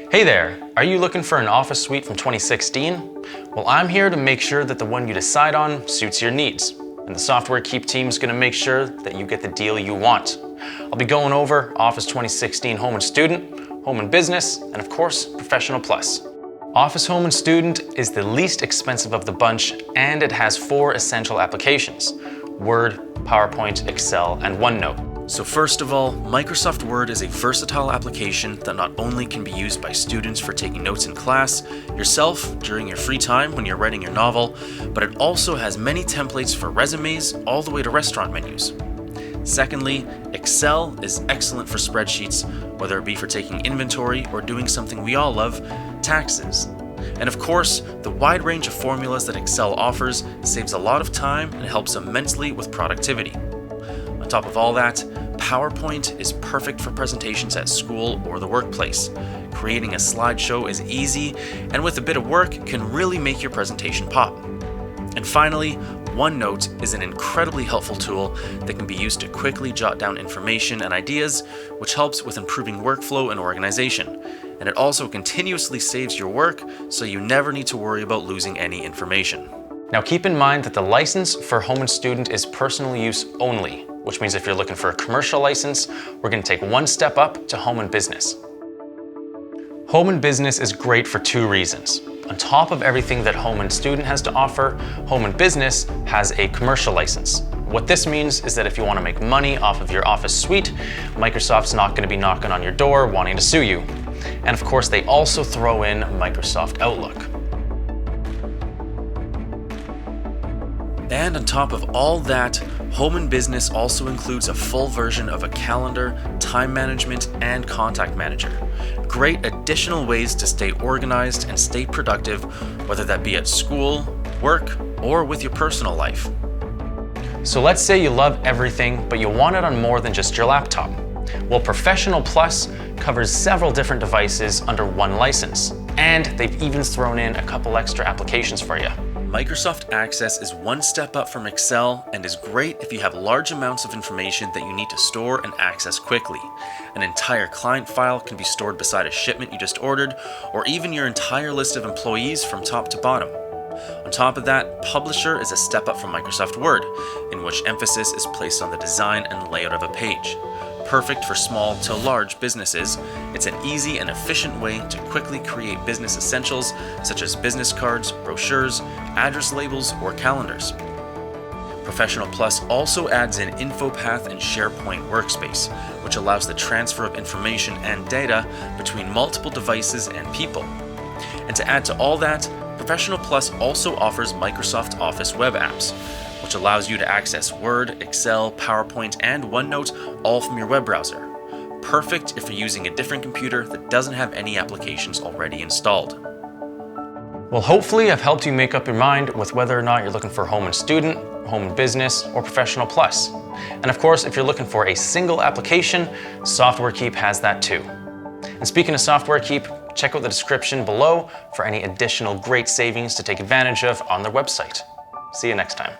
Hey there, are you looking for an office suite from 2016? Well, I'm here to make sure that the one you decide on suits your needs. And the Softwarekeep team is going to make sure that you get the deal you want. I'll be going over Office 2016 Home and Student, Home and Business, and of course, Professional Plus. Office Home and Student is the least expensive of the bunch, and it has 4 essential applications: Word, PowerPoint, Excel, and OneNote. So first of all, Microsoft Word is a versatile application that not only can be used by students for taking notes in class, yourself during your free time when you're writing your novel, but it also has many templates for resumes all the way to restaurant menus. Secondly, Excel is excellent for spreadsheets, whether it be for taking inventory or doing something we all love, taxes. And of course, the wide range of formulas that Excel offers saves a lot of time and helps immensely with productivity. On top of all that, PowerPoint is perfect for presentations at school or the workplace. Creating a slideshow is easy, and with a bit of work can really make your presentation pop. And finally, OneNote is an incredibly helpful tool that can be used to quickly jot down information and ideas, which helps with improving workflow and organization. And it also continuously saves your work, so you never need to worry about losing any information. Now keep in mind that the license for Home and Student is personal use only, which means if you're looking for a commercial license, we're going to take one step up to Home and Business. Home and Business is great for 2 reasons. On top of everything that Home and Student has to offer, Home and Business has a commercial license. What this means is that if you want to make money off of your office suite, Microsoft's not going to be knocking on your door wanting to sue you. And of course, they also throw in Microsoft Outlook. And on top of all that, Home and Business also includes a full version of a calendar, time management, and contact manager. Great additional ways to stay organized and stay productive, whether that be at school, work, or with your personal life. So let's say you love everything, but you want it on more than just your laptop. Well, Professional Plus covers several different devices under one license, and they've even thrown in a couple extra applications for you. Microsoft Access is one step up from Excel and is great if you have large amounts of information that you need to store and access quickly. An entire client file can be stored beside a shipment you just ordered, or even your entire list of employees from top to bottom. On top of that, Publisher is a step up from Microsoft Word, in which emphasis is placed on the design and layout of a page. Perfect for small to large businesses, it's an easy and efficient way to quickly create business essentials such as business cards, brochures, address labels, or calendars. Professional Plus also adds in InfoPath and SharePoint Workspace, which allows the transfer of information and data between multiple devices and people. And to add to all that, Professional Plus also offers Microsoft Office web apps, which allows you to access Word, Excel, PowerPoint, and OneNote all from your web browser. Perfect if you're using a different computer that doesn't have any applications already installed. Well, hopefully I've helped you make up your mind with whether or not you're looking for Home and Student, Home and Business, or Professional Plus. And of course, if you're looking for a single application, Softwarekeep has that too. And speaking of Softwarekeep, check out the description below for any additional great savings to take advantage of on their website. See you next time.